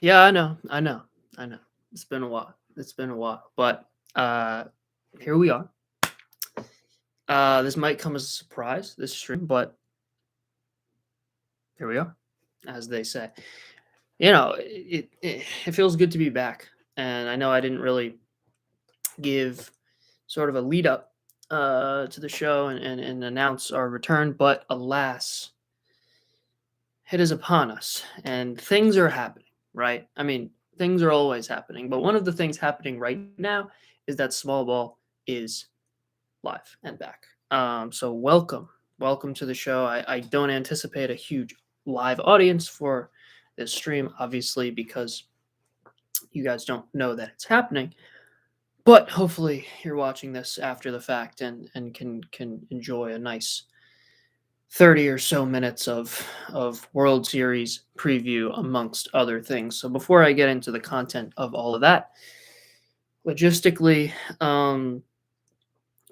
Yeah, I know. It's been a while. It's been a while, but uh, here we are. This might come as a surprise, this stream, but here we are, as they say. It feels good to be back, and I know I didn't really give sort of a lead up to the show and announce our return, but alas, it is upon us, and things are happening. Right? I mean, things are always happening, but one of the things happening right now is that small ball is live and back. So welcome to the show. I don't anticipate a huge live audience for this stream, obviously, because you guys don't know that it's happening. But hopefully, you're watching this after the fact and can enjoy a nice 30 or so minutes of World Series preview amongst other things. So before I get into the content of all of that, logistically,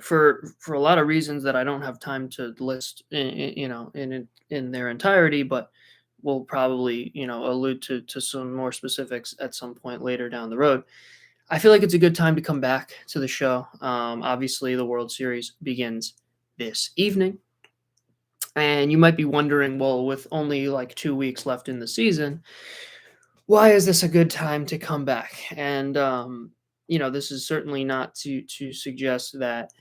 for a lot of reasons that I don't have time to list, in their entirety, but we'll probably allude to some more specifics at some point later down the road. I feel like it's a good time to come back to the show. Obviously, the World Series begins this evening, and you might be wondering, well, with only like 2 weeks left in the season, why is this a good time to come back? And this is certainly not to suggest that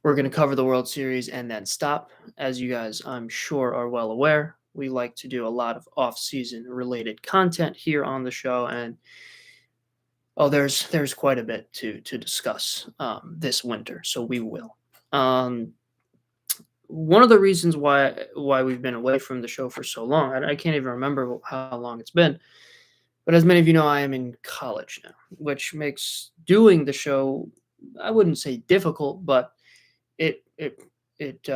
we're going to cover the World Series and then stop. As you guys, I'm sure, are well aware, we like to do a lot of off-season related content here on the show, and there's quite a bit to discuss this winter, so we will. Um, One of the reasons why we've been away from the show for so long, I can't even remember how long it's been, but as many of you know, I am in college now, which makes doing the show, I wouldn't say difficult, but it it it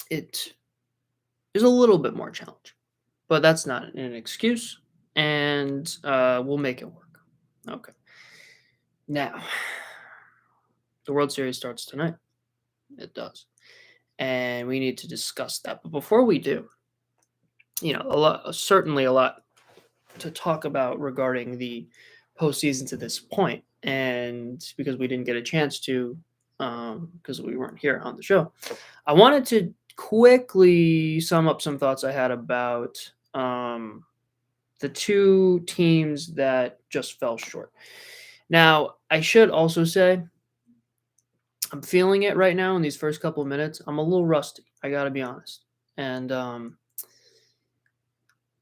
it is a little bit more challenging. But that's not an excuse, and we'll make it work. Okay. Now, the World Series starts tonight. It does, and we need to discuss that. But before we do, certainly a lot to talk about regarding the postseason to this point, and because we didn't get a chance to, because we weren't here on the show, I wanted to quickly sum up some thoughts I had about the two teams that just fell short. Now, I should also say I'm feeling it right now in these first couple of minutes. I'm a little rusty. I got to be honest, and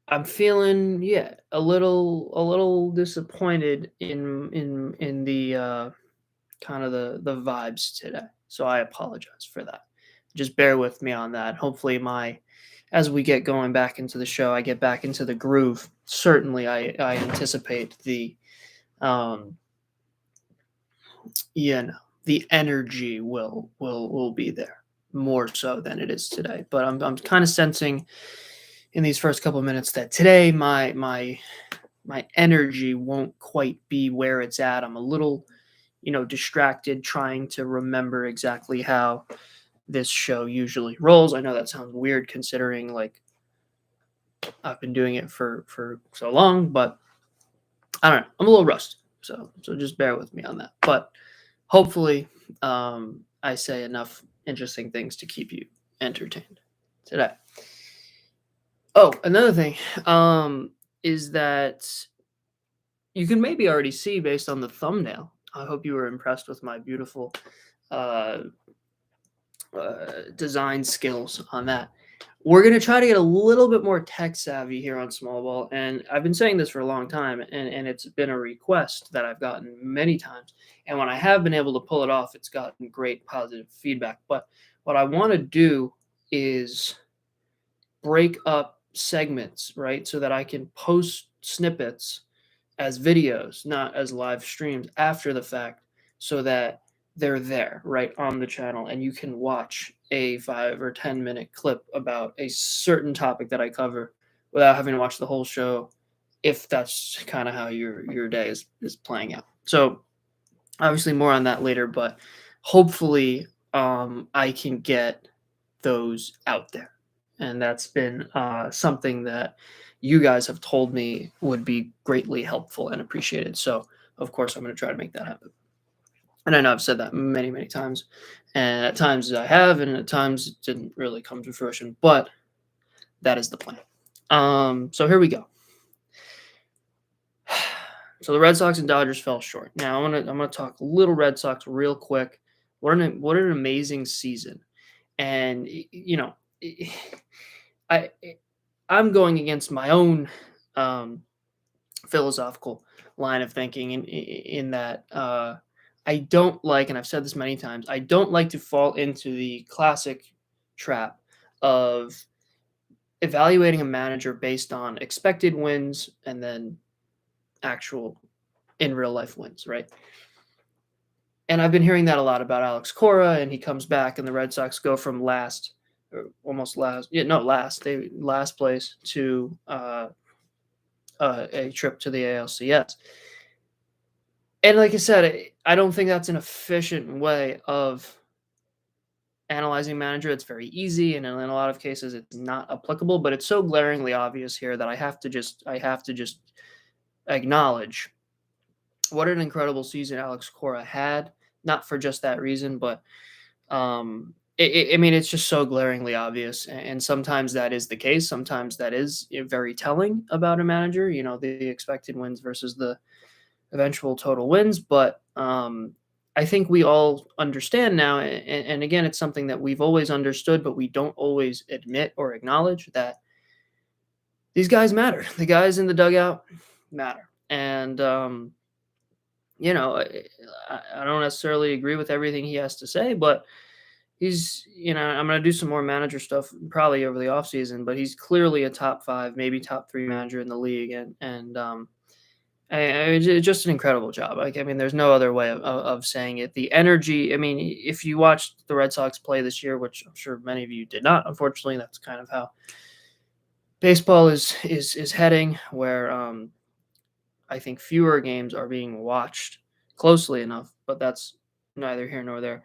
I'm feeling, yeah, a little disappointed in the kind of the vibes today. So I apologize for that. Just bear with me on that. Hopefully my as we get going back into the show, I get back into the groove. Certainly I anticipate um the energy will be there more so than it is today. But I'm kind of sensing in these first couple of minutes that today my energy won't quite be where it's at. I'm a little, distracted trying to remember exactly how this show usually rolls. I know that sounds weird considering like I've been doing it for so long, but I don't know. I'm a little rusty. So just bear with me on that. But hopefully I say enough interesting things to keep you entertained today. Oh, another thing is that you can maybe already see based on the thumbnail. I hope you were impressed with my beautiful uh, design skills on that. We're going to try to get a little bit more tech savvy here on Small Ball. And I've been saying this for a long time, and it's been a request that I've gotten many times. And when I have been able to pull it off, it's gotten great positive feedback. But what I want to do is break up segments, right? So that I can post snippets as videos, not as live streams after the fact, so that they're there right on the channel and you can watch a 5 or 10 minute clip about a certain topic that I cover without having to watch the whole show if that's kind of how your day is playing out. So obviously more on that later, but hopefully I can get those out there. And that's been something that you guys have told me would be greatly helpful and appreciated. So, of course, I'm going to try to make that happen. And I know I've said that many, many times, and at times I have, and at times it didn't really come to fruition, but that is the plan. So here we go. So the Red Sox and Dodgers fell short. Now I'm gonna talk a little Red Sox real quick. What an amazing season, and I I'm going against my own philosophical line of thinking in that I don't like, and I've said this many times, I don't like to fall into the classic trap of evaluating a manager based on expected wins and then actual in real life wins, right? And I've been hearing that a lot about Alex Cora, and he comes back, and the Red Sox go from last, or almost last, they last place to a trip to the ALCS. And like I said, I don't think that's an efficient way of analyzing manager. It's very easy, and in a lot of cases, it's not applicable. But it's so glaringly obvious here that I have to just acknowledge what an incredible season Alex Cora had. Not for just that reason, but I mean, it's just so glaringly obvious, and sometimes that is the case. Sometimes that is very telling about a manager. The expected wins versus the eventual total wins. But I think we all understand now, and again, it's something that we've always understood, but we don't always admit or acknowledge, that these guys matter. The guys in the dugout matter. And I don't necessarily agree with everything he has to say, but he's, I'm going to do some more manager stuff probably over the offseason, but he's clearly a top 5, maybe top 3 manager in the league. And just an incredible job. Like, I mean, there's no other way of saying it. The energy, I mean, if you watched the Red Sox play this year, which I'm sure many of you did not, unfortunately, that's kind of how baseball is heading, where I think fewer games are being watched closely enough, but that's neither here nor there.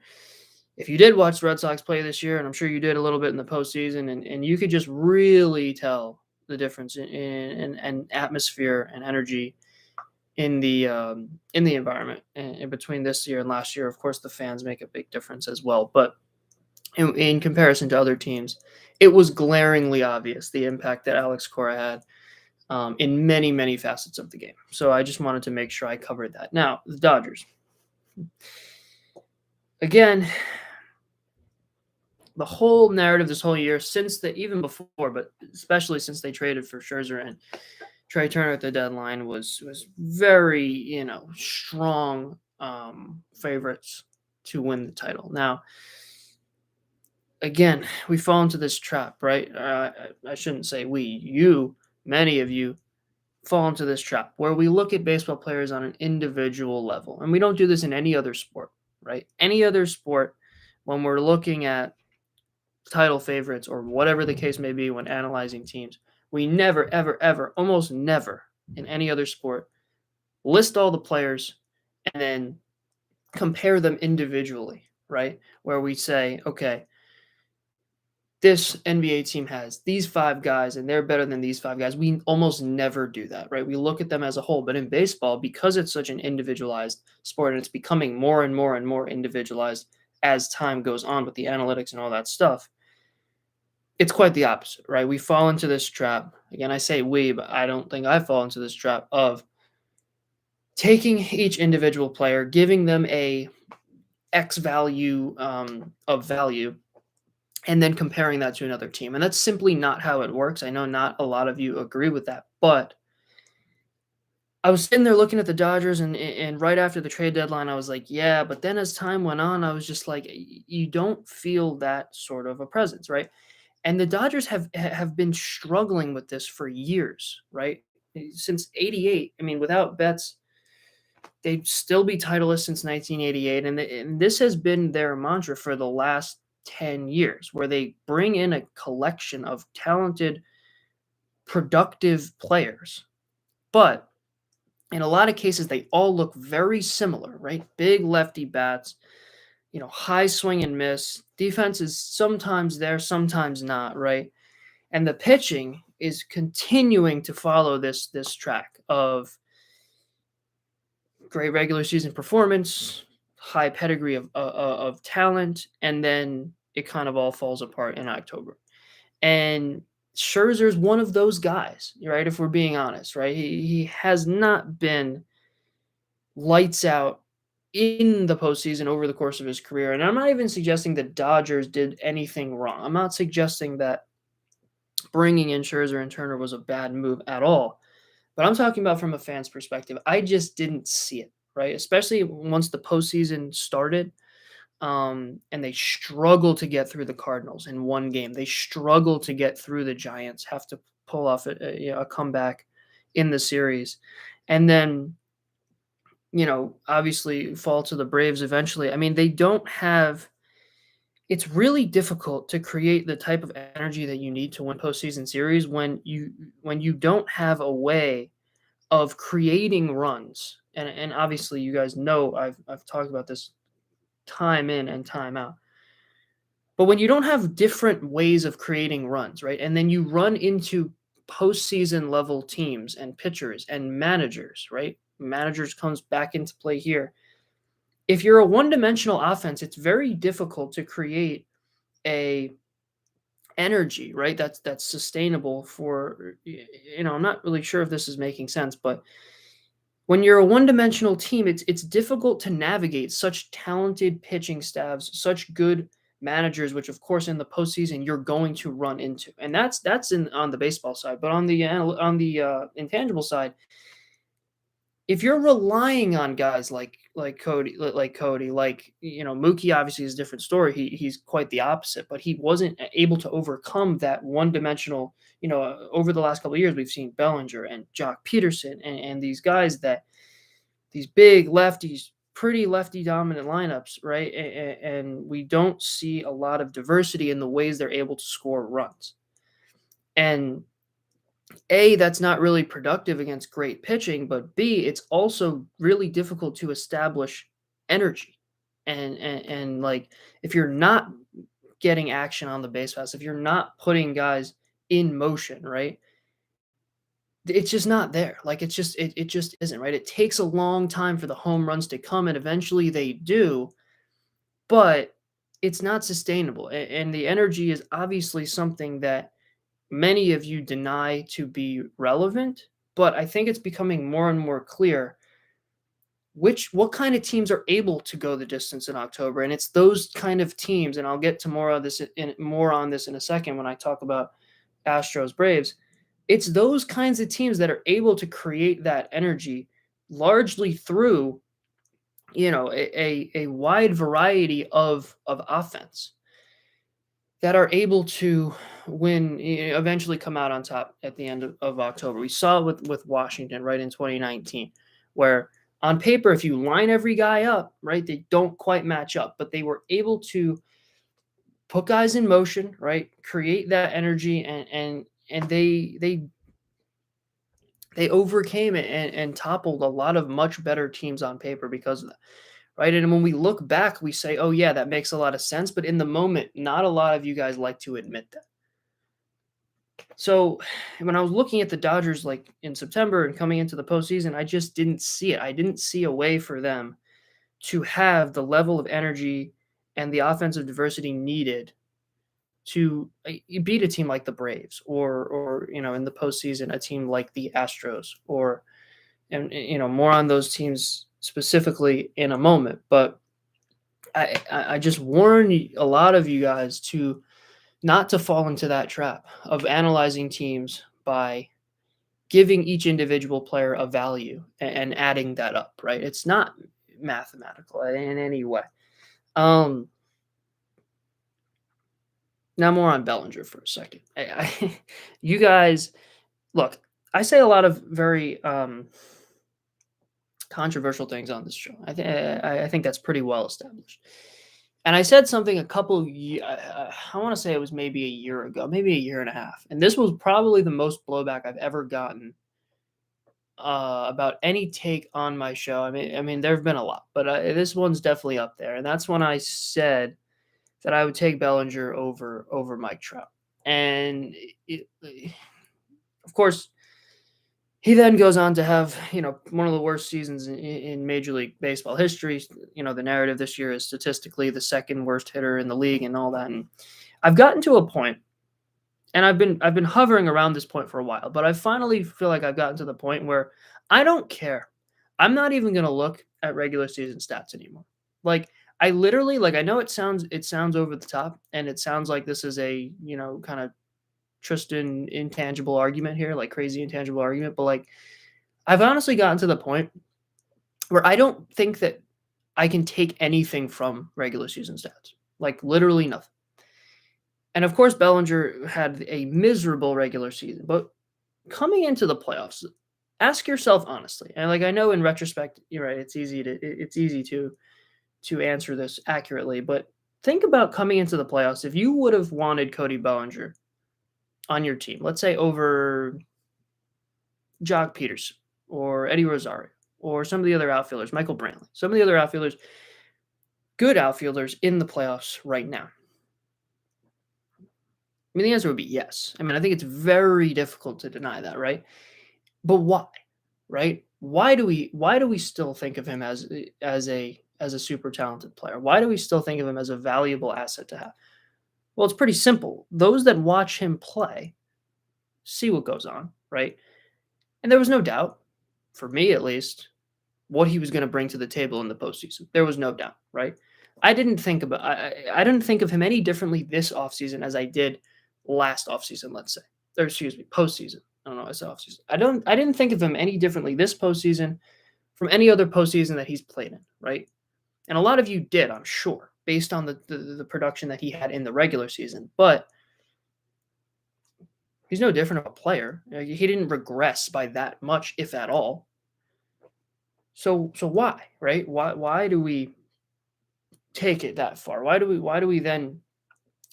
If you did watch the Red Sox play this year, and I'm sure you did a little bit in the postseason, and you could just really tell the difference in atmosphere and energy in the environment, and between this year and last year. Of course, the fans make a big difference as well, but in comparison to other teams, it was glaringly obvious the impact that Alex Cora had in many, many facets of the game. So I just wanted to make sure I covered that. Now, the Dodgers. Again, the whole narrative this whole year, even before, but especially since they traded for Scherzer and Trey Turner at the deadline, was very, strong favorites to win the title. Now, again, we fall into this trap, right? I shouldn't say we, many of you fall into this trap where we look at baseball players on an individual level. And we don't do this in any other sport, right? Any other sport, when we're looking at title favorites or whatever the case may be when analyzing teams, we never, ever, ever, almost never in any other sport list all the players and then compare them individually, right? Where we say, okay, this NBA team has these 5 guys and they're better than these 5 guys. We almost never do that, right? We look at them as a whole. But in baseball, because it's such an individualized sport, and it's becoming more and more and more individualized as time goes on with the analytics and all that stuff, it's quite the opposite, right? We fall into this trap. Again, I say we, but I don't think I fall into this trap of taking each individual player, giving them a X value of value, and then comparing that to another team. And that's simply not how it works. I know not a lot of you agree with that, but I was sitting there looking at the Dodgers, and right after the trade deadline, I was like, yeah, but then as time went on, I was just like, you don't feel that sort of a presence, right? And the Dodgers have been struggling with this for years, right? Since 88. I mean, without Betts, they'd still be titleless since 1988. And this has been their mantra for the last 10 years, where they bring in a collection of talented, productive players. But in a lot of cases, they all look very similar, right? Big lefty bats, high swing and miss. Defense is sometimes there, sometimes not, right? And the pitching is continuing to follow this track of great regular season performance, high pedigree of talent, and then it kind of all falls apart in October. And Scherzer's one of those guys, right? If we're being honest, right? He has not been lights out in the postseason over the course of his career. And I'm not even suggesting the Dodgers did anything wrong. I'm not suggesting that bringing in Scherzer and Turner was a bad move at all. But I'm talking about from a fan's perspective. I just didn't see it, right? Especially once the postseason started, and they struggled to get through the Cardinals in one game. They struggled to get through the Giants, have to pull off a comeback in the series. And then, obviously fall to the Braves eventually. I mean, they don't have – it's really difficult to create the type of energy that you need to win postseason series when you don't have a way of creating runs. And obviously, you guys know I've talked about this time in and time out. But when you don't have different ways of creating runs, right? And then you run into postseason level teams and pitchers and managers, right? Managers comes back into play here. If you're a one-dimensional offense, it's very difficult to create a energy, right? That's sustainable for, I'm not really sure if this is making sense, but when you're a one-dimensional team, it's difficult to navigate such talented pitching staffs, such good managers, which of course in the postseason you're going to run into, and that's on the baseball side. But on the intangible side, if you're relying on guys like Cody, Mookie, obviously is a different story. He's quite the opposite, but he wasn't able to overcome that one-dimensional. Over the last couple of years, we've seen Bellinger and Jock Peterson and these guys these big lefties, pretty lefty dominant lineups, right? And we don't see a lot of diversity in the ways they're able to score runs. And A, that's not really productive against great pitching, but B, it's also really difficult to establish energy. And like, if you're not getting action on the base paths, if you're not putting guys in motion, right? It's just not there. Like, it just isn't, right? It takes a long time for the home runs to come, and eventually they do, but it's not sustainable. And the energy is obviously something that many of you deny to be relevant, but I think it's becoming more and more clear what kind of teams are able to go the distance in October. And it's those kind of teams, and I'll get to more on this in a second when I talk about Astros Braves. It's those kinds of teams that are able to create that energy largely through, a wide variety of offense, that are able to win, eventually come out on top at the end of October. We saw it with Washington, right, in 2019, where on paper, if you line every guy up, right, they don't quite match up, but they were able to put guys in motion, right, create that energy, and they overcame it and toppled a lot of much better teams on paper because of that. Right. And when we look back, we say, oh, yeah, that makes a lot of sense. But in the moment, not a lot of you guys like to admit that. So when I was looking at the Dodgers, like in September and coming into the postseason, I just didn't see it. I didn't see a way for them to have the level of energy and the offensive diversity needed to beat a team like the Braves or in the postseason, a team like the Astros and more on those teams specifically in a moment. But I just warn a lot of you guys to not to fall into that trap of analyzing teams by giving each individual player a value and adding that up, right? It's not mathematical in any way. Now more on Bellinger for a second. You guys, look, I say a lot of very controversial things on this show. I think that's pretty well established. And I said something a couple I want to say it was maybe a year ago, maybe a year and a half. And this was probably the most blowback I've ever gotten about any take on my show. I mean, there have been a lot, but this one's definitely up there. And that's when I said that I would take Bellinger over Mike Trout. And Of course, he then goes on to have, one of the worst seasons in Major League Baseball history. The narrative this year is statistically the second worst hitter in the league and all that. And I've gotten to a point, and I've been hovering around this point for a while, but I finally feel like I've gotten to the point where I don't care. I'm not even going to look at regular season stats anymore. Like, I literally, like, I know it sounds over the top, and it sounds like this is a, kind of Tristan intangible argument here, like crazy intangible argument, but like I've honestly gotten to the point where I don't think that I can take anything from regular season stats. Like literally nothing. And of course Bellinger had a miserable regular season, but coming into the playoffs, ask yourself honestly. And like I know in retrospect, you're right, it's easy to answer this accurately, but think about coming into the playoffs. If you would have wanted Cody Bellinger on your team, let's say over Jock Peterson or Eddie Rosario or some of the other outfielders, Michael Brantley, some of the other outfielders, good outfielders in the playoffs right now? I mean, the answer would be yes. I mean, I think it's very difficult to deny that, right? But why? Right? Why do we still think of him as a super talented player? Why do we still think of him as a valuable asset to have? Well, it's pretty simple. Those that watch him play see what goes on, right? And there was no doubt, for me at least, what he was going to bring to the table in the postseason. There was no doubt, right? I didn't think of him any differently this offseason as I did last offseason, let's say. Or excuse me, postseason. I don't know, I said offseason. I didn't think of him any differently this postseason from any other postseason that he's played in, right? And a lot of you did, I'm sure, based on the production that he had in the regular season. But he's no different of a player. He didn't regress by that much, if at all. So why, right? Why do we take it that far? Why do we then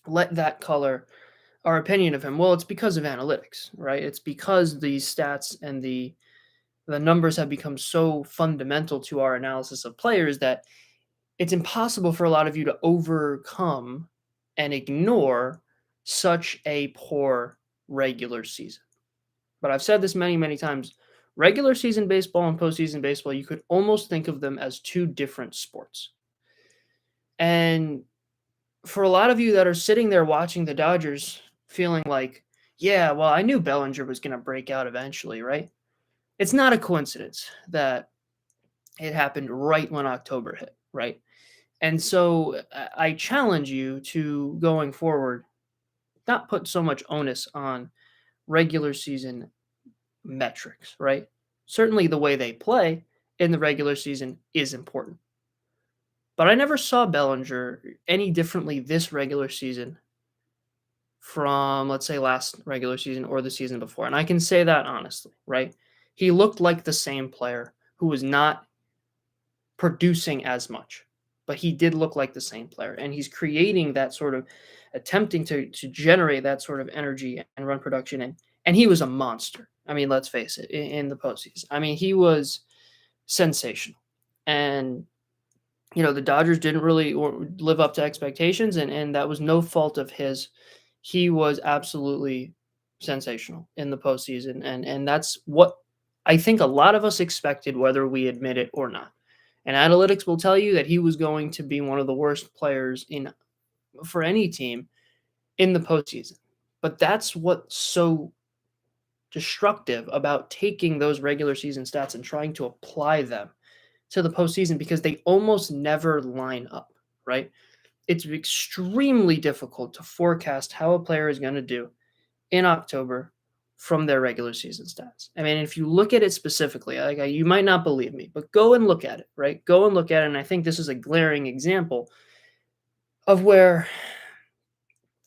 let that color our opinion of him? Well, it's because of analytics, right? It's because these stats and the numbers have become so fundamental to our analysis of players that it's impossible for a lot of you to overcome and ignore such a poor regular season. But I've said this many, many times. Regular season baseball and postseason baseball, you could almost think of them as two different sports. And for a lot of you that are sitting there watching the Dodgers feeling like, yeah, well, I knew Bellinger was going to break out eventually, right? It's not a coincidence that it happened right when October hit, right? And so I challenge you to, going forward, not put so much onus on regular season metrics, right? Certainly the way they play in the regular season is important. But I never saw Bellinger any differently this regular season from, let's say, last regular season or the season before. And I can say that honestly, right? He looked like the same player who was not producing as much, but he did look like the same player. And he's creating that sort of, attempting to generate that sort of energy and run production. And he was a monster. I mean, let's face it, in the postseason. I mean, he was sensational. And the Dodgers didn't really live up to expectations, and that was no fault of his. He was absolutely sensational in the postseason, and that's what I think a lot of us expected, whether we admit it or not. And analytics will tell you that he was going to be one of the worst players for any team in the postseason. But that's what's so destructive about taking those regular season stats and trying to apply them to the postseason, because they almost never line up, right? It's extremely difficult to forecast how a player is going to do in October from their regular season stats. I mean, if you look at it specifically, like you might not believe me, but go and look at it, right? Go and look at it. And I think this is a glaring example of where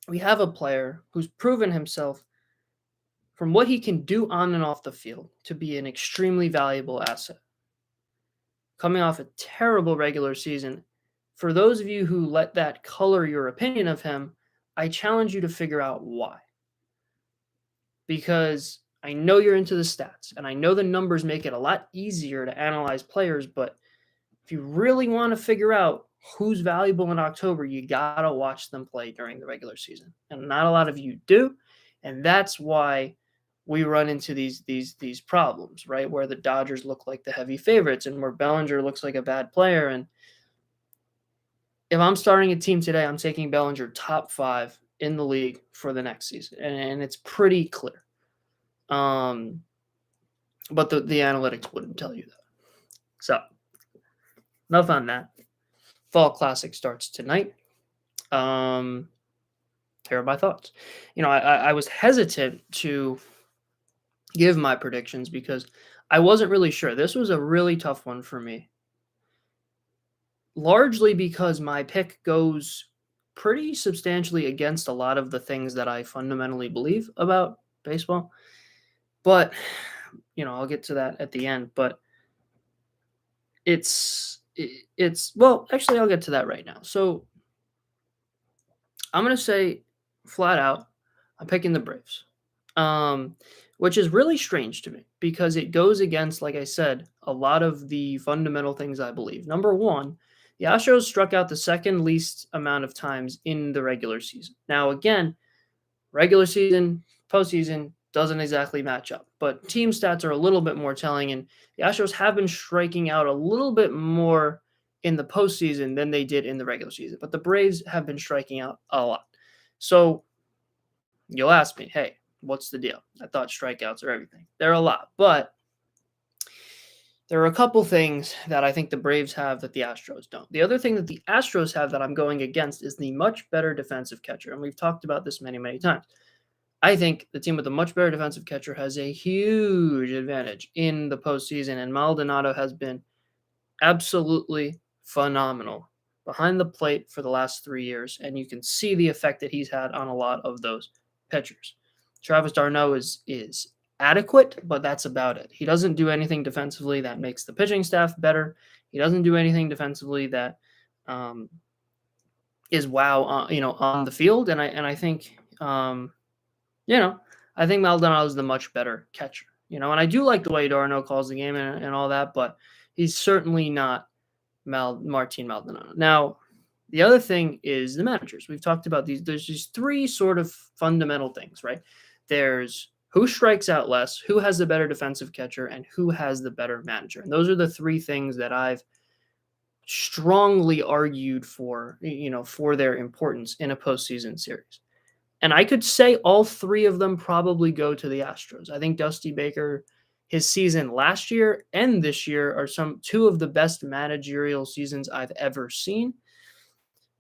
we have a player who's proven himself from what he can do on and off the field to be an extremely valuable asset, coming off a terrible regular season. For those of you who let that color your opinion of him, I challenge you to figure out why. Because I know you're into the stats, and I know the numbers make it a lot easier to analyze players, but if you really want to figure out who's valuable in October, you got to watch them play during the regular season. And not a lot of you do, and that's why we run into these problems, right? Where the Dodgers look like the heavy favorites and where Bellinger looks like a bad player. And if I'm starting a team today, I'm taking Bellinger top 5 in the league for the next season. And it's pretty clear. But the analytics wouldn't tell you that. So, enough on that. Fall Classic starts tonight. Here are my thoughts. I was hesitant to give my predictions because I wasn't really sure. This was a really tough one for me. Largely because my pick goes pretty substantially against a lot of the things that I fundamentally believe about baseball. But, I'll get to that at the end. But well, actually, I'll get to that right now. So I'm going to say flat out, I'm picking the Braves, which is really strange to me because it goes against, like I said, a lot of the fundamental things I believe. Number one, the Astros struck out the second least amount of times in the regular season. Now, again, regular season, postseason doesn't exactly match up, but team stats are a little bit more telling, and the Astros have been striking out a little bit more in the postseason than they did in the regular season, but the Braves have been striking out a lot. So you'll ask me, hey, what's the deal? I thought strikeouts are everything. They're a lot, but there are a couple things that I think the Braves have that the Astros don't. The other thing that the Astros have that I'm going against is the much better defensive catcher, and we've talked about this many, many times. I think the team with a much better defensive catcher has a huge advantage in the postseason, and Maldonado has been absolutely phenomenal behind the plate for the last 3 years, and you can see the effect that he's had on a lot of those pitchers. Travis d'Arnaud is adequate, but that's about it. He doesn't do anything defensively that makes the pitching staff better. He doesn't do anything defensively that is wow, on the field, and I think. I think Maldonado is the much better catcher, and I do like the way d'Arnaud calls the game and all that, but he's certainly not Martin Maldonado. Now, the other thing is the managers. We've talked about these. There's these 3 sort of fundamental things, right? There's who strikes out less, who has the better defensive catcher, and who has the better manager. And those are the 3 things that I've strongly argued for, for their importance in a postseason series. And I could say all 3 of them probably go to the Astros. I think Dusty Baker, his season last year and this year are 2 of the best managerial seasons I've ever seen.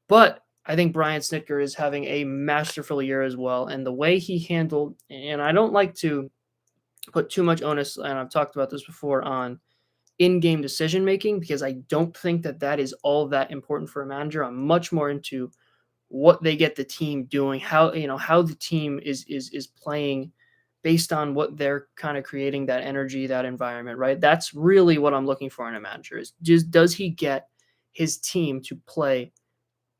But I think Brian Snitker is having a masterful year as well. And the way he handled, and I don't like to put too much onus, and I've talked about this before, on in-game decision-making because I don't think that is all that important for a manager. I'm much more into what they get the team doing, how the team is playing based on what they're kind of creating, that energy, that environment, right? That's really what I'm looking for in a manager is just, does he get his team to play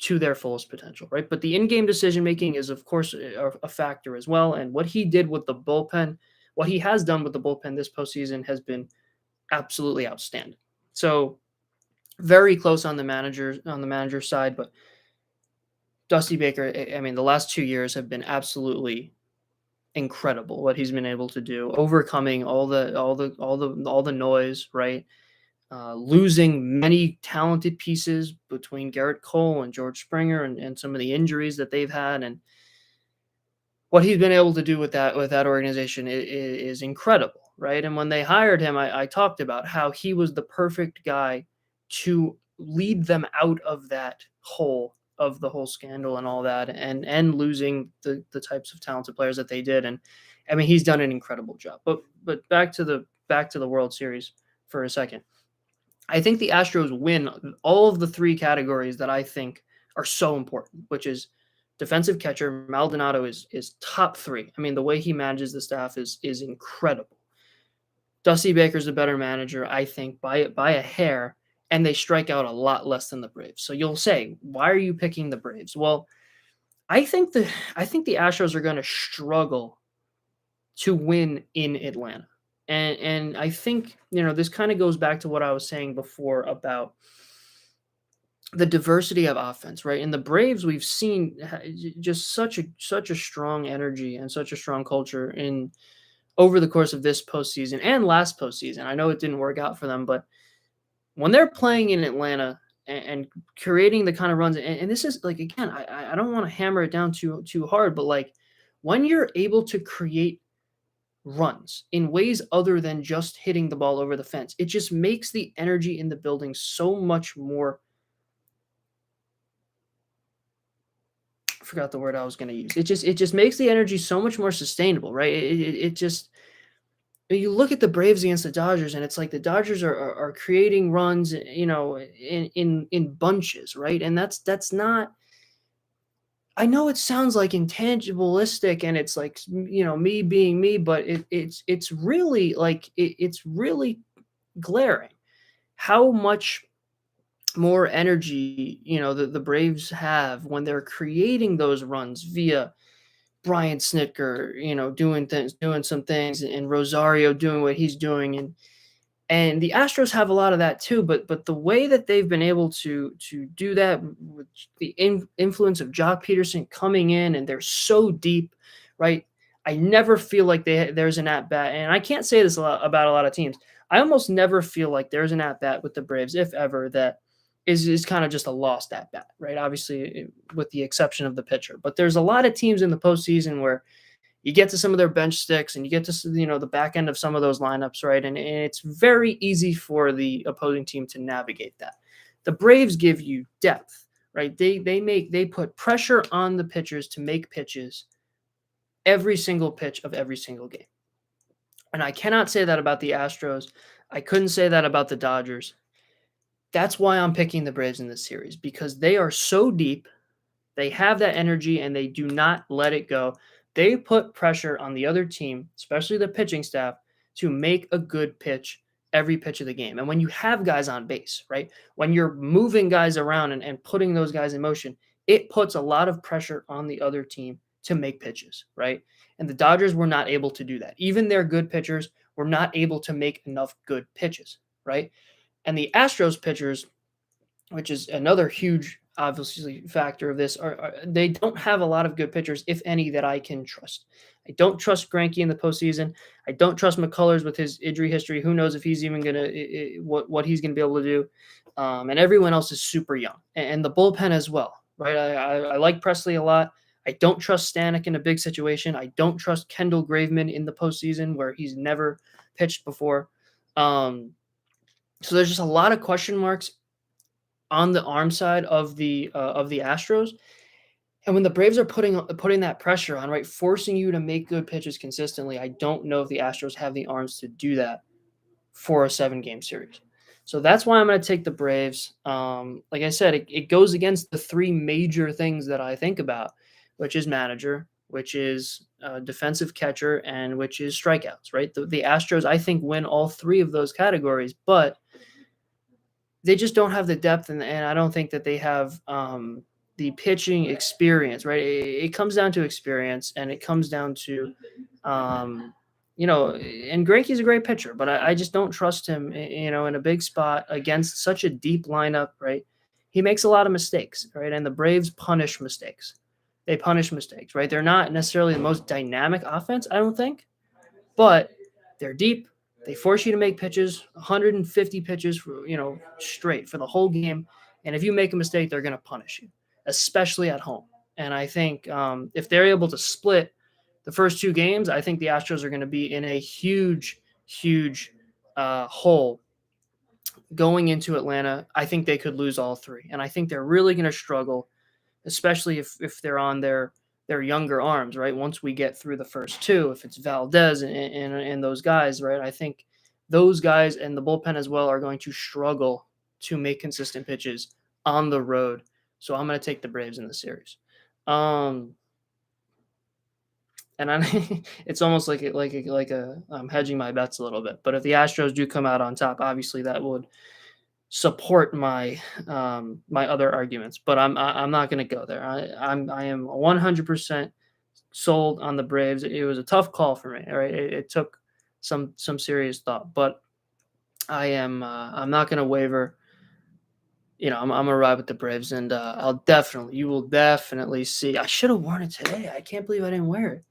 to their fullest potential, right? But the in-game decision-making is, of course, a factor as well. And what he did with the bullpen, what he has done with the bullpen this postseason has been absolutely outstanding. So very close on the manager side, but Dusty Baker, I mean, the last 2 years have been absolutely incredible. What he's been able to do, overcoming all the noise, right? Losing many talented pieces between Garrett Cole and George Springer, and some of the injuries that they've had, and what he's been able to do with that organization is incredible, right? And when they hired him, I talked about how he was the perfect guy to lead them out of that hole of the whole scandal and all that, and losing the types of talented players that they did. And I mean, he's done an incredible job. But back to the World Series for a second. I think the Astros win all of the 3 categories that I think are so important, which is defensive catcher. Maldonado is top 3. I mean, the way he manages the staff is incredible. Dusty Baker's a better manager, I think, by a hair, and they strike out a lot less than the Braves. So you'll say, why are you picking the Braves? Well, I think the Astros are going to struggle to win in Atlanta. And I think, this kind of goes back to what I was saying before about the diversity of offense, right? In the Braves, we've seen just such a strong energy and such a strong culture over the course of this postseason and last postseason. I know it didn't work out for them, but when they're playing in Atlanta and creating the kind of runs, and this is like again, I don't want to hammer it down too hard, but like when you're able to create runs in ways other than just hitting the ball over the fence, it just makes the energy in the building so much more. I forgot the word I was going to use. It just makes the energy so much more sustainable, right? It just you look at the Braves against the Dodgers, and it's like the Dodgers are creating runs, in bunches, right? And that's not. I know it sounds like intangibilistic, and it's like me being me, but it's really like it's really glaring how much more energy the Braves have when they're creating those runs via Brian Snitker, doing some things, and Rosario doing what he's doing, and the Astros have a lot of that too. But the way that they've been able to do that with the influence of Jock Peterson coming in, and they're so deep, right? I never feel like there's an at bat, and I can't say this about a lot of teams. I almost never feel like there's an at bat with the Braves, if ever, that is kind of just a lost at bat, right? Obviously, with the exception of the pitcher. But there's a lot of teams in the postseason where you get to some of their bench sticks, and you get to the back end of some of those lineups, right? And it's very easy for the opposing team to navigate that. The Braves give you depth, right? They put pressure on the pitchers to make pitches every single pitch of every single game. And I cannot say that about the Astros. I couldn't say that about the Dodgers. That's why I'm picking the Braves in this series, because they are so deep. They have that energy, and they do not let it go. They put pressure on the other team, especially the pitching staff, to make a good pitch every pitch of the game. And when you have guys on base, right, when you're moving guys around and putting those guys in motion, it puts a lot of pressure on the other team to make pitches, right? And the Dodgers were not able to do that. Even their good pitchers were not able to make enough good pitches, right? And the Astros pitchers, which is another huge obviously factor of this, are they don't have a lot of good pitchers, if any, that I can trust. I don't trust Greinke in the postseason. I don't trust McCullers with his injury history. Who knows if he's even gonna what he's gonna be able to do. And everyone else is super young, and the bullpen as well, right? I like Presley a lot. I don't trust Stanek in a big situation. I don't trust Kendall Graveman in the postseason where he's never pitched before. So there's just a lot of question marks on the arm side of the Astros. And when the Braves are putting that pressure on, right, forcing you to make good pitches consistently, I don't know if the Astros have the arms to do that for a 7-game series. So that's why I'm going to take the Braves. Like I said, it goes against the 3 major things that I think about, which is manager, which is defensive catcher, and which is strikeouts, right? The Astros, I think, win all 3 of those categories, but they just don't have the depth, and I don't think that they have the pitching experience, right? It comes down to experience, and it comes down to, and Greinke's a great pitcher, but I just don't trust him, in a big spot against such a deep lineup, right? He makes a lot of mistakes, right? And the Braves punish mistakes. They punish mistakes, right? They're not necessarily the most dynamic offense, I don't think, but they're deep. They force you to make pitches, 150 pitches for, straight for the whole game. And if you make a mistake, they're going to punish you, especially at home. And I think if they're able to split the first 2 games, I think the Astros are going to be in a huge, huge hole going into Atlanta. I think they could lose all 3. And I think they're really going to struggle, especially if they're on their younger arms, right? Once we get through the first 2, if it's Valdez and those guys, right? I think those guys and the bullpen as well are going to struggle to make consistent pitches on the road. So I'm going to take the Braves in the series. And it's almost like I'm hedging my bets a little bit. But if the Astros do come out on top, obviously that would support my my other arguments, but I'm not going to go there. I am 100% sold on the Braves. It was a tough call for me. All right, it took some serious thought, but I'm not going to waver. I'm gonna ride with the Braves, and you will definitely see. I should have worn it today. I can't believe I didn't wear it.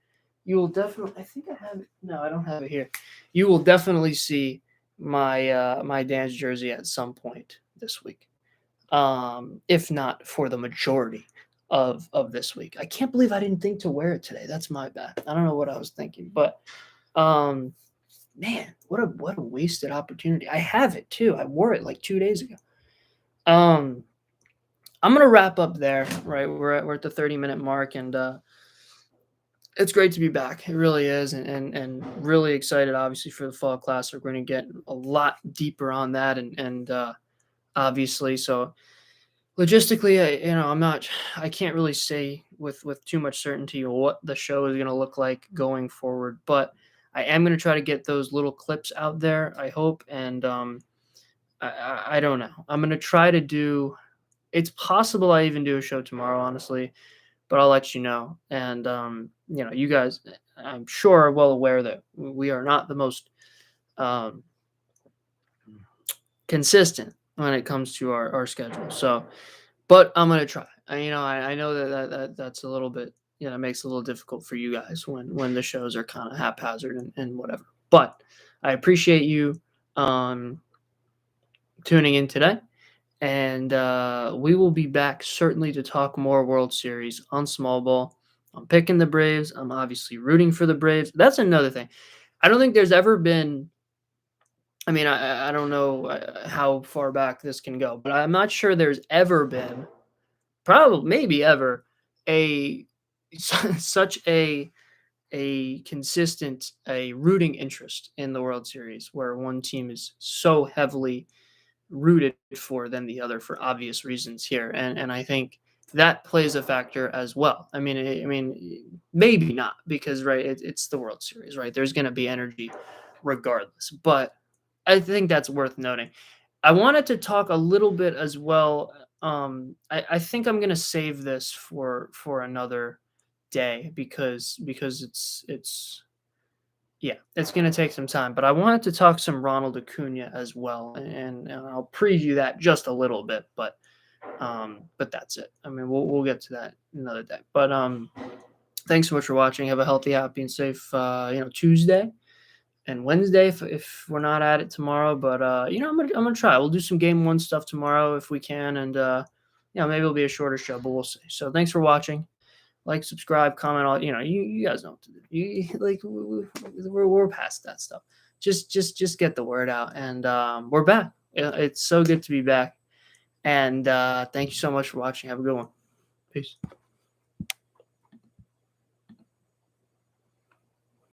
you will definitely. I think I have it. No, I don't have it here. You will definitely see my Dan's jersey at some point this week. If not for the majority of this week. I can't believe I didn't think to wear it today. That's my bad. I don't know what I was thinking, but um, man, what a wasted opportunity. I have it too. I wore it like 2 days ago. Um, I'm gonna wrap up there. Right, we're at the 30-minute mark, and it's great to be back. It really is, and really excited, obviously, for the fall classic. We're gonna get a lot deeper on that, and obviously, so logistically, I can't really say with too much certainty what the show is gonna look like going forward, but I am gonna try to get those little clips out there. I hope, and I don't know. I'm gonna try to do. It's possible I even do a show tomorrow, honestly, but I'll let you know. And you guys, I'm sure are well aware that we are not the most um, consistent when it comes to our schedule. So, but I'm gonna try. I know that's a little bit, makes it a little difficult for you guys when the shows are kind of haphazard and whatever. But I appreciate you tuning in today. And we will be back certainly to talk more World Series on small ball. I'm picking the Braves. I'm obviously rooting for the Braves. That's another thing. I don't think there's ever been. I mean, I don't know how far back this can go, but I'm not sure there's ever been, probably maybe ever, a such a consistent a rooting interest in the World Series where one team is so heavily rooted for than the other for obvious reasons here, and I think that plays a factor as well. I mean, maybe not because right, it's the World Series, right? There's going to be energy regardless, but I think that's worth noting. I wanted to talk a little bit as well. I think I'm going to save this for another day because it's yeah, it's going to take some time, but I wanted to talk some Ronald Acuna as well, and I'll preview that just a little bit, but that's it. I mean, we'll get to that another day. But thanks so much for watching. Have a healthy, happy, and safe Tuesday and Wednesday if we're not at it tomorrow. But I'm gonna try. We'll do some game one stuff tomorrow if we can, and maybe it'll be a shorter show, but we'll see. So thanks for watching. Like, subscribe, comment, all you guys know what to do. We're past that stuff. Just get the word out, and we're back. It's so good to be back, and thank you so much for watching. Have a good one. Peace.